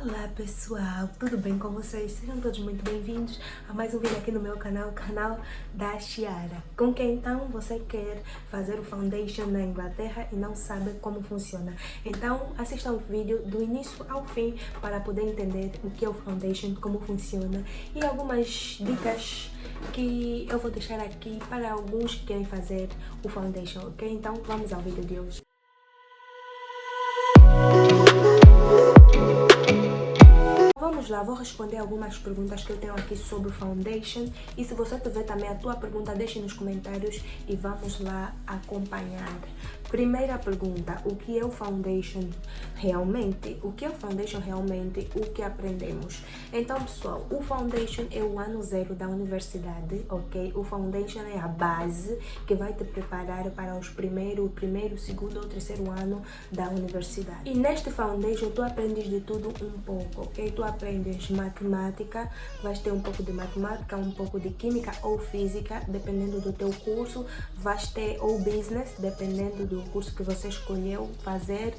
Olá pessoal, tudo bem com vocês? Sejam todos muito bem-vindos a mais um vídeo aqui no meu canal, o canal da Chiara. Com quem então você quer fazer o foundation na Inglaterra e não sabe como funciona. Então assista o vídeo do início ao fim para poder entender o que é o foundation, como funciona e algumas dicas que eu vou deixar aqui para alguns que querem fazer o foundation, ok? Então vamos ao vídeo de hoje. Vamos lá, vou responder algumas perguntas que eu tenho aqui sobre o foundation e se você tiver também a tua pergunta, deixe nos comentários e vamos lá acompanhar. Primeira pergunta, o que é o foundation realmente? O que é o foundation realmente? O que aprendemos? Então, pessoal, o foundation é o ano zero da universidade, ok? O foundation é a base que vai te preparar para o primeiro, segundo ou terceiro ano da universidade. E neste foundation, tu aprendes de tudo um pouco, ok? Tu aprendes matemática, vais ter um pouco de matemática, um pouco de química ou física, dependendo do teu curso, vais ter ou business, dependendo do curso que você escolheu fazer,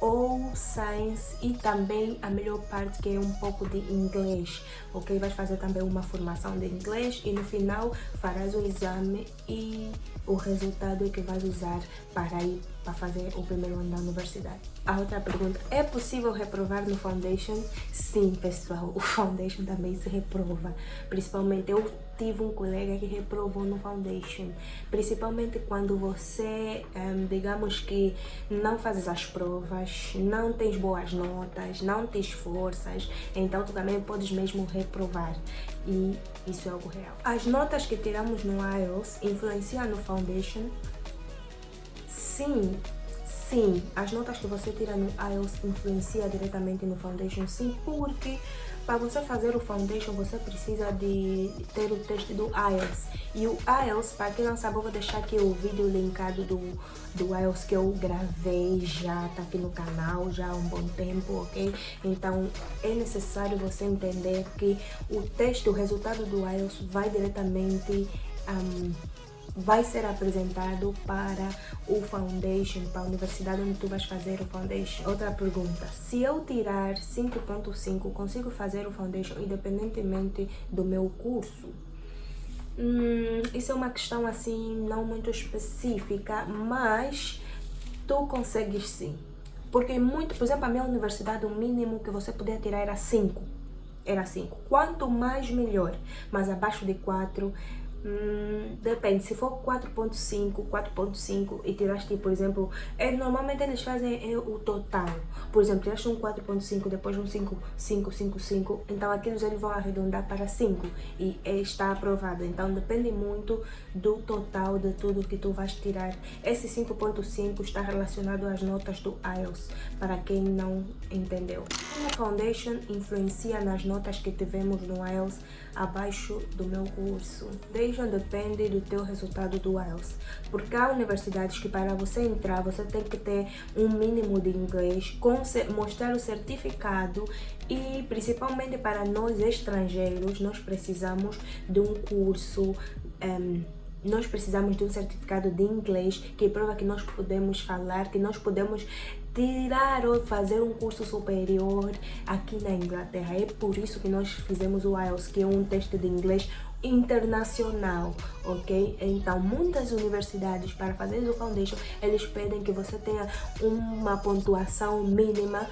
ou science e também a melhor parte que é um pouco de inglês, ok? Vais fazer também uma formação de inglês e no final farás o exame e o resultado é que vais usar para ir para fazer o primeiro ano da universidade. A outra pergunta, é possível reprovar no foundation? Sim, pessoal, o foundation também se reprova. Principalmente eu tive um colega que reprovou no foundation, principalmente quando você, digamos que não fazes as provas, não tens boas notas, não te esforças, então tu também podes mesmo reprovar e isso é algo real. As notas que tiramos no IELTS influenciam no foundation? Sim, as notas que você tira no IELTS influenciam diretamente no foundation, sim, porque para você fazer o foundation você precisa de ter o teste do IELTS. E o IELTS, para quem não sabe, eu vou deixar aqui o vídeo linkado do IELTS que eu gravei, já tá aqui no canal já há um bom tempo, ok? Então é necessário você entender que o teste, o resultado do IELTS vai diretamente vai ser apresentado para o foundation, para a universidade onde tu vais fazer o foundation. Outra pergunta, se eu tirar 5.5, consigo fazer o foundation independentemente do meu curso? Isso é uma questão assim não muito específica, mas tu consegues sim. Porque por exemplo, a minha universidade, o mínimo que você podia tirar era 5. Era 5. Quanto mais melhor, mas abaixo de 4, depende, se for 4.5 e tiraste, por exemplo, normalmente eles fazem o total, por exemplo, tiraste um 4.5, depois um 5, então aqueles eles vão arredondar para 5 e está aprovado, então depende muito do total de tudo que tu vais tirar. Esse 5.5 está relacionado às notas do IELTS, para quem não entendeu. O foundation influencia nas notas que tivemos no IELTS abaixo do meu curso. Depende do teu resultado do IELTS, porque há universidades que para você entrar você tem que ter um mínimo de inglês, mostrar o certificado e principalmente para nós estrangeiros nós precisamos de um curso, nós precisamos de um certificado de inglês que prova que nós podemos falar, que nós podemos tirar ou fazer um curso superior aqui na Inglaterra. É por isso que nós fizemos o IELTS, que é um teste de inglês internacional, ok? Então muitas universidades, para fazer o foundation, eles pedem que você tenha uma pontuação mínima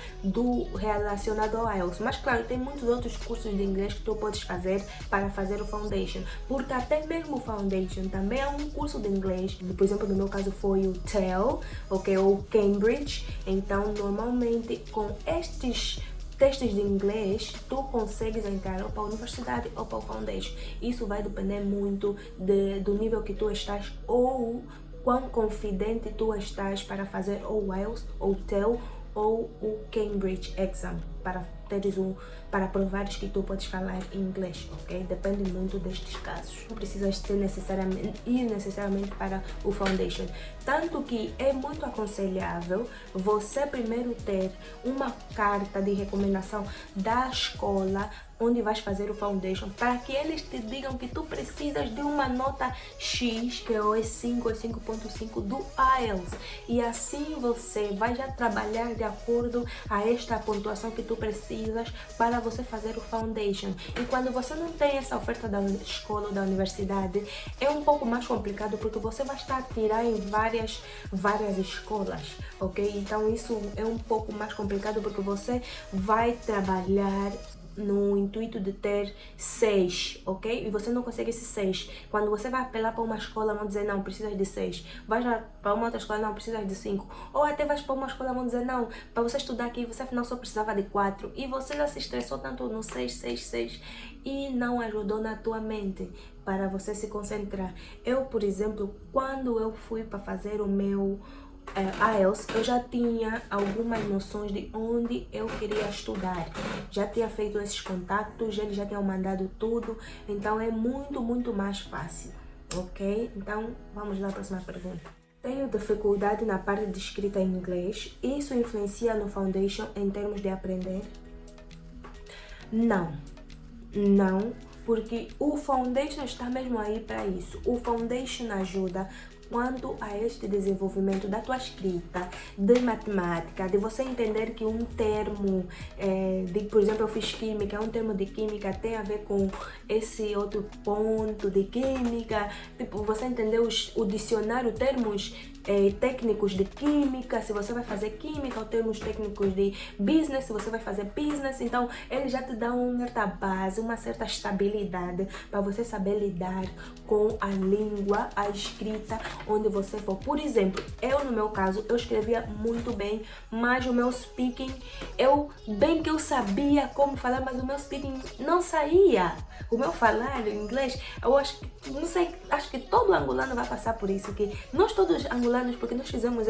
relacionado ao IELTS, mas claro, tem muitos outros cursos de inglês que tu podes fazer para fazer o foundation, porque até mesmo o foundation também é um curso de inglês. Por exemplo, no meu caso foi o TEL, ok, ou Cambridge. Então normalmente com estes testes de inglês, tu consegues entrar ou para a universidade ou para o foundation. Isso vai depender muito do nível que tu estás ou quão confidente tu estás para fazer ou o IELTS, ou o TEL, ou o Cambridge Exam, para provares que tu podes falar inglês, ok? Depende muito destes casos. Não precisas ir necessariamente para o foundation. Tanto que é muito aconselhável você primeiro ter uma carta de recomendação da escola onde vais fazer o foundation, para que eles te digam que tu precisas de uma nota X, que é o E5 ou 5.5 do IELTS, e assim você vai já trabalhar de acordo a esta pontuação que tu tu precisas para você fazer o foundation. E quando você não tem essa oferta da escola ou da universidade, é um pouco mais complicado porque você vai estar a tirar em várias escolas, ok? Então isso é um pouco mais complicado porque você vai trabalhar no intuito de ter 6, ok? E você não consegue esses 6. Quando você vai apelar para uma escola, vão dizer, não, precisas de 6. Vai para uma outra escola, não, precisas de 5. Ou até vais para uma escola, vão dizer, não, para você estudar aqui, você afinal só precisava de 4. E você já se estressou tanto no 6, 6, 6 e não ajudou na tua mente para você se concentrar. Eu, por exemplo, quando eu fui para fazer o meu IELTS, eu já tinha algumas noções de onde eu queria estudar. Já tinha feito esses contatos, eles já tinham mandado tudo, então é muito mais fácil, ok? Então, vamos lá à próxima pergunta. Tenho dificuldade na parte de escrita em inglês. Isso influencia no foundation em termos de aprender? Não, porque o foundation está mesmo aí para isso. O foundation ajuda quanto a este desenvolvimento da tua escrita, de matemática, de você entender que um termo, por exemplo, eu fiz química, um termo de química tem a ver com esse outro ponto de química, tipo, você entender o dicionário, termos técnicos de química, se você vai fazer química, ou termos técnicos de business, se você vai fazer business, então ele já te dá uma certa base, uma certa estabilidade para você saber lidar com a língua, a escrita, onde você for. Por exemplo, eu no meu caso, eu escrevia muito bem, mas o meu speaking, bem que eu sabia como falar, mas o meu speaking não saía. O meu falar em inglês, eu acho que, não sei, acho que todo angolano vai passar por isso, que nós todos angolanos, porque nós fizemos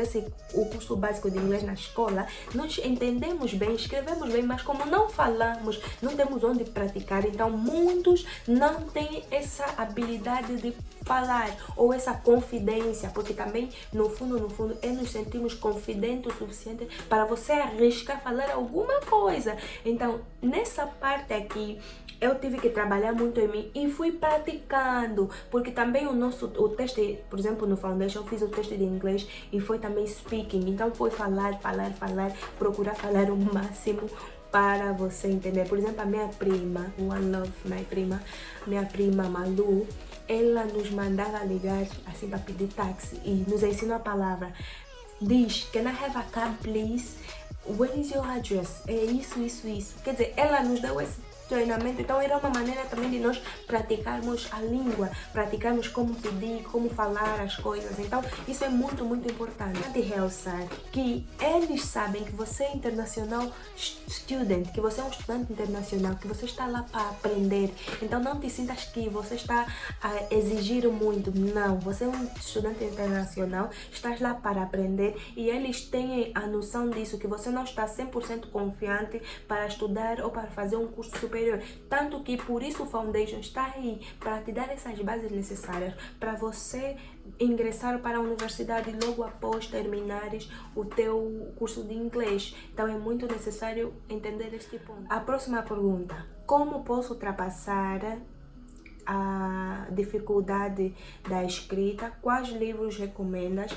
o curso básico de inglês na escola, nós entendemos bem, escrevemos bem, mas como não falamos, não temos onde praticar, então muitos não têm essa habilidade de falar ou essa confidência, porque também no fundo é nos sentirmos confidentes o suficiente para você arriscar falar alguma coisa. Então nessa parte aqui eu tive que trabalhar muito em mim e fui praticando, porque também o teste, por exemplo, no foundation eu fiz o teste de inglês e foi também speaking, então foi falar, procurar falar o máximo para você entender. Por exemplo, a minha prima, One Love, minha prima Malu, ela nos mandava ligar assim para pedir táxi e nos ensinou a palavra. Diz, can I have a cab please? Where is your address? É isso. Quer dizer, ela nos deu esse treinamento, então era uma maneira também de nós praticarmos a língua, praticarmos como pedir, como falar as coisas. Então isso é muito importante. De realçar que eles sabem que você é international student, que você é um estudante internacional, que você está lá para aprender. Então não te sintas que você está a exigir muito. Não, você é um estudante internacional, estás lá para aprender e eles têm a noção disso, que você não está 100% confiante para estudar ou para fazer um curso superior. Tanto que por isso o Foundation está aí, para te dar essas bases necessárias para você ingressar para a universidade logo após terminares o teu curso de inglês. Então é muito necessário entender este ponto. A próxima pergunta: como posso ultrapassar a dificuldade da escrita? Quais livros recomendas?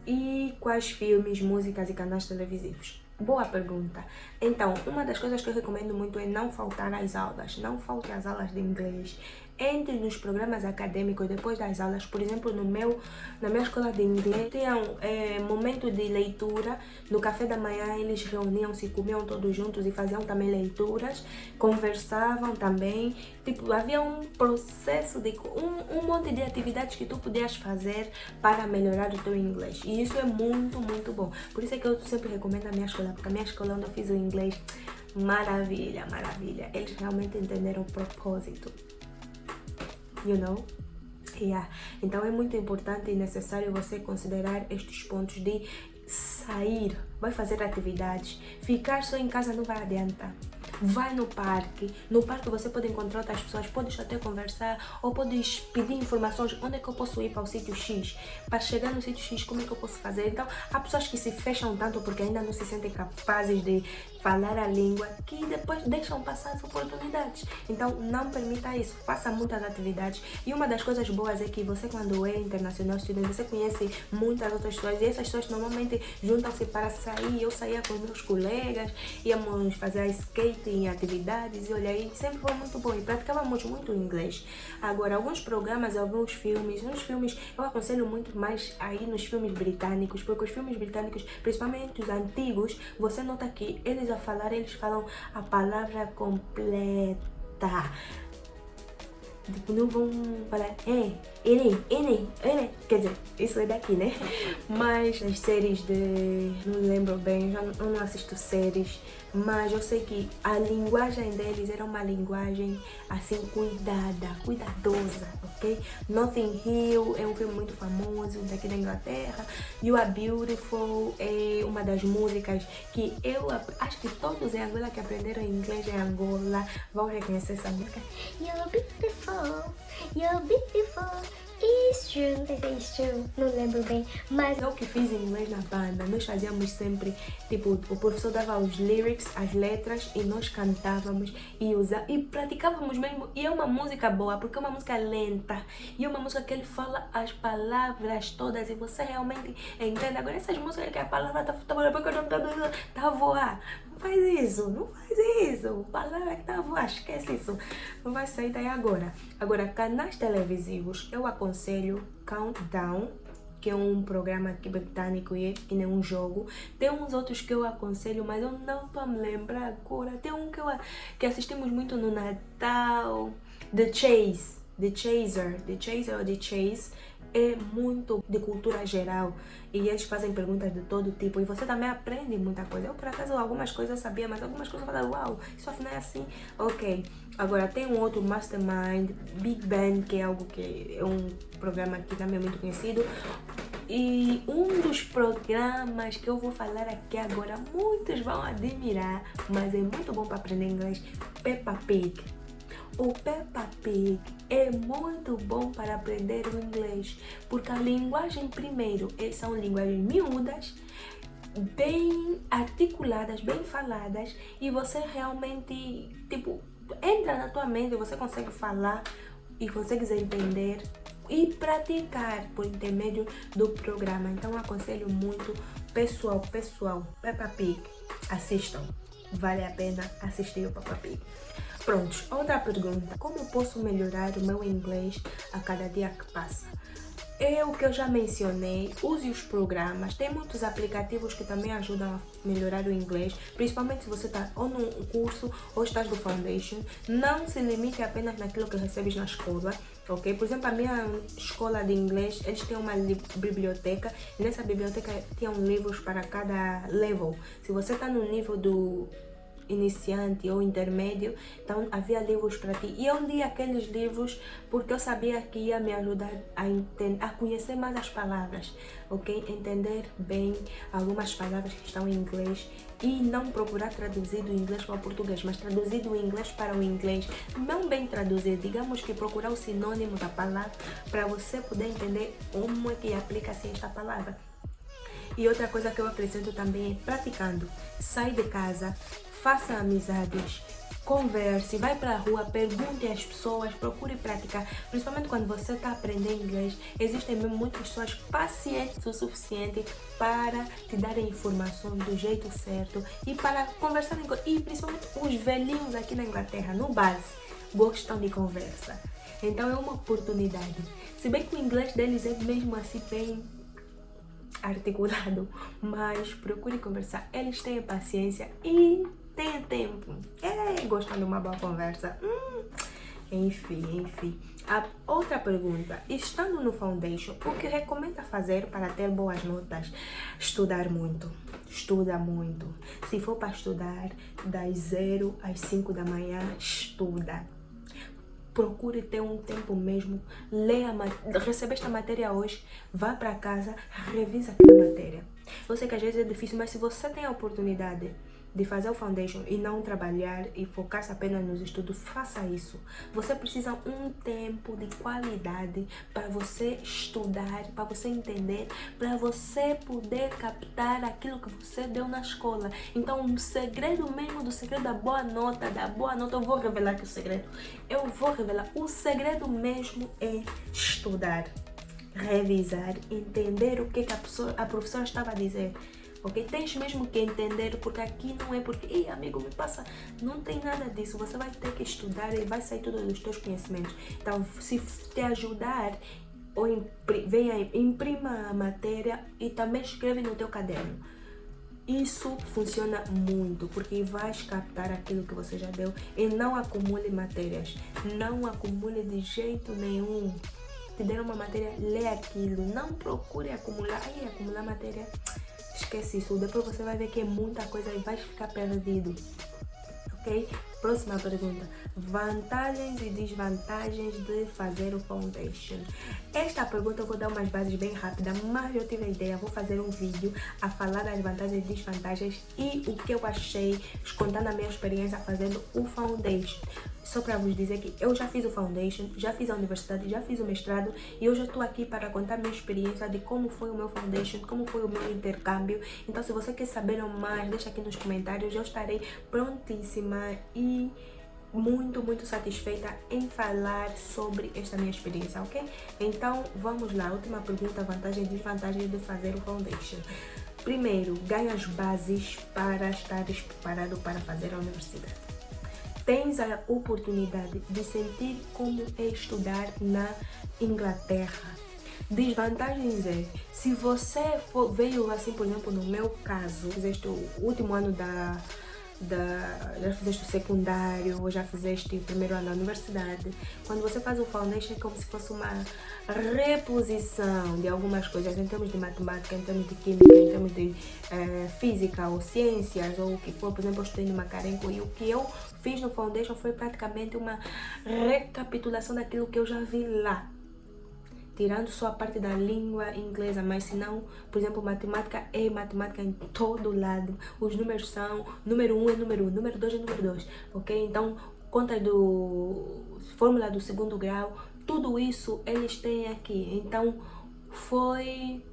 E quais filmes, músicas e canais televisivos? Boa pergunta. Então, uma das coisas que eu recomendo muito é não faltar às aulas. Não falte às aulas de inglês. Entre nos programas acadêmicos depois das aulas. Por exemplo, na minha escola de inglês, tinham momento de leitura. No café da manhã, eles reuniam-se, comiam todos juntos e faziam também leituras. Conversavam também. Tipo, havia um processo de um monte de atividades que tu podias fazer para melhorar o teu inglês. E isso é muito bom. Por isso é que eu sempre recomendo a minha escola, porque a minha escola onde eu fiz o inglês, maravilha. Eles realmente entenderam o propósito. You know? Yeah. Então é muito importante e necessário você considerar estes pontos de sair, vai fazer atividades. Ficar só em casa não vai adiantar. vai no parque. No parque você pode encontrar outras pessoas, podes até conversar ou podes pedir informações. Onde é que eu posso ir para o sítio X? Para chegar no sítio X, como é que eu posso fazer? Então, há pessoas que se fecham tanto porque ainda não se sentem capazes de falar a língua, que depois deixam passar as oportunidades. Então, não permita isso. Faça muitas atividades. E uma das coisas boas é que você, quando é international student, você conhece muitas outras pessoas. E essas pessoas normalmente juntam-se para sair. Eu saía com meus colegas, íamos fazer skate em atividades. E olha, aí sempre foi muito bom. E praticávamos muito inglês. Agora, alguns programas, alguns filmes. Nos filmes, eu aconselho muito mais aí nos filmes britânicos. Porque os filmes britânicos, principalmente os antigos, você nota que eles a falar, eles falam a palavra completa. Tipo, não vão falar ele. Quer dizer, isso é daqui, né? Mas as séries de... Não lembro bem, eu não assisto séries. Mas eu sei que a linguagem deles era uma linguagem assim, cuidadosa, ok? Notting Hill é um filme muito famoso daqui da Inglaterra. You Are Beautiful é uma das músicas que eu acho que todos em Angola que aprenderam inglês em Angola vão reconhecer essa música. You're beautiful, it's true. Não sei se é it's true, não lembro bem. Mas eu que fiz inglês na banda, nós fazíamos sempre, tipo, o professor dava os lyrics, as letras, e nós cantávamos e praticávamos mesmo. E é uma música boa, porque é uma música lenta. E é uma música que ele fala as palavras todas e você realmente entende. Agora essas músicas que a palavra tá a voar. Não faz isso. Palavra que tá a voar, esquece isso. Não vai sair daí agora. Agora, canais televisivos, eu aconselho Countdown, que é um programa aqui britânico e é um jogo. Tem uns outros que eu aconselho, mas eu não estou a me lembrar agora. Tem um que assistimos muito no Natal, The Chaser ou The Chase. É muito de cultura geral e eles fazem perguntas de todo tipo e você também aprende muita coisa. Eu, por acaso, algumas coisas eu sabia, mas algumas coisas eu falava, uau, isso afinal é assim, ok. Agora tem um outro, Mastermind, Big Bang, que é algo que é um programa que também é muito conhecido. E um dos programas que eu vou falar aqui agora, muitos vão admirar, mas é muito bom para aprender inglês, Peppa Pig. O Peppa Pig é muito bom para aprender o inglês, porque a linguagem, primeiro, são linguagens miúdas, bem articuladas, bem faladas, e você realmente, tipo, entra na tua mente, você consegue falar e consegues entender e praticar por intermédio do programa. Então, eu aconselho muito, pessoal, Peppa Pig, assistam. Vale a pena assistir o Peppa Pig. Prontos, outra pergunta. Como posso melhorar o meu inglês a cada dia que passa? É o que eu já mencionei, use os programas. Tem muitos aplicativos que também ajudam a melhorar o inglês, principalmente se você está ou num curso ou estás no Foundation. Não se limite apenas naquilo que recebes na escola, ok? Por exemplo, a minha escola de inglês, eles têm uma biblioteca e nessa biblioteca tinham livros para cada level. Se você está no nível do iniciante ou intermédio, então havia livros para ti. E eu li aqueles livros porque eu sabia que ia me ajudar a conhecer mais as palavras, ok? Entender bem algumas palavras que estão em inglês e não procurar traduzir do inglês para o português, mas traduzir do inglês para o inglês. Não bem traduzir, digamos que procurar o sinônimo da palavra para você poder entender como é que aplica-se esta palavra. E outra coisa que eu acrescento também é praticando. Sai de casa, faça amizades, converse, vai para a rua, pergunte às pessoas, procure praticar. Principalmente quando você está aprendendo inglês, existem mesmo muitas pessoas pacientes o suficiente para te darem informação do jeito certo e para conversarem com... E principalmente os velhinhos aqui na Inglaterra, no base, gostam de conversa. Então é uma oportunidade. Se bem que o inglês deles é mesmo assim bem articulado, mas procure conversar. Eles têm paciência e têm tempo. Gostam de uma boa conversa. Enfim. A outra pergunta. Estando no Foundation, o que recomenda fazer para ter boas notas? Estudar muito. Estuda muito. Se for para estudar das 0 às 5 da manhã, estuda. Procure ter um tempo mesmo, leia, recebeste a matéria hoje, vá para casa, revisa aquela matéria. Eu sei que às vezes é difícil, mas se você tem a oportunidade de fazer o foundation e não trabalhar e focar-se apenas nos estudos, faça isso. Você precisa um tempo de qualidade para você estudar, para você entender, para você poder captar aquilo que você deu na escola. Então, o segredo mesmo do segredo da boa nota, eu vou revelar aqui o segredo. Eu vou revelar. O segredo mesmo é estudar, revisar, entender o que a professora estava a dizer. Ok? Tens mesmo que entender, porque aqui não é porque, ei amigo, me passa, não tem nada disso. Você vai ter que estudar e vai sair tudo dos teus conhecimentos. Então, se te ajudar, ou venha, imprima a matéria e também escreve no teu caderno. Isso funciona muito, porque vais captar aquilo que você já deu e não acumule matérias. Não acumule de jeito nenhum. Te deram uma matéria, lê aquilo. Não procure acumular. Aí, acumular matéria, esquece isso. Depois você vai ver que é muita coisa e vai ficar perdido. Ok? Próxima pergunta. Vantagens e desvantagens de fazer o foundation. Esta pergunta eu vou dar umas bases bem rápidas, mas eu tive a ideia, vou fazer um vídeo a falar das vantagens e desvantagens e o que eu achei, contando a minha experiência fazendo o foundation. Só para vos dizer que eu já fiz o foundation, já fiz a universidade, já fiz o mestrado e hoje eu estou aqui para contar minha experiência de como foi o meu foundation, como foi o meu intercâmbio. Então, se você quer saber mais, deixa aqui nos comentários, eu estarei prontíssima e muito satisfeita em falar sobre esta minha experiência, ok? Então, vamos lá. Última pergunta, vantagem e desvantagem de fazer o foundation. Primeiro, ganha as bases para estares preparado para fazer a universidade. Tens a oportunidade de sentir como é estudar na Inglaterra. Desvantagens é, se você veio assim, por exemplo, no meu caso, fizeste o último ano já fizeste o secundário, ou já fizeste o primeiro ano da universidade. Quando você faz o foundation é como se fosse uma reposição de algumas coisas em termos de matemática, em termos de química, em termos de física ou ciências ou o que for. Por exemplo, eu estudei no Macarenco e o que eu fiz no foundation foi praticamente uma recapitulação daquilo que eu já vi lá, tirando só a parte da língua inglesa, mas se não, por exemplo, matemática é matemática em todo lado. Os números são, número 1 é número 1, número 2 é número 2, ok? Então, conta fórmula do segundo grau, tudo isso eles têm aqui. Então, foi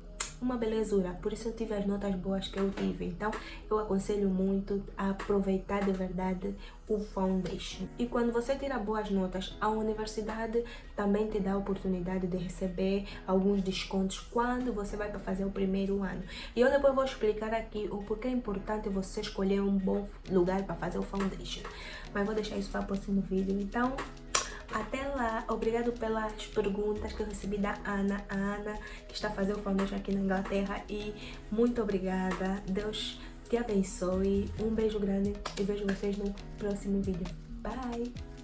uma belezura, por isso eu tive as notas boas que eu tive. Então, eu aconselho muito a aproveitar de verdade o foundation. E quando você tira boas notas, a universidade também te dá a oportunidade de receber alguns descontos quando você vai para fazer o primeiro ano. E eu depois vou explicar aqui o porquê é importante você escolher um bom lugar para fazer o foundation. Mas vou deixar isso para o próximo vídeo. Então, até lá, obrigado pelas perguntas que eu recebi da Ana, a Ana que está fazendo o foundation aqui na Inglaterra, e muito obrigada, Deus te abençoe, um beijo grande e vejo vocês no próximo vídeo, bye!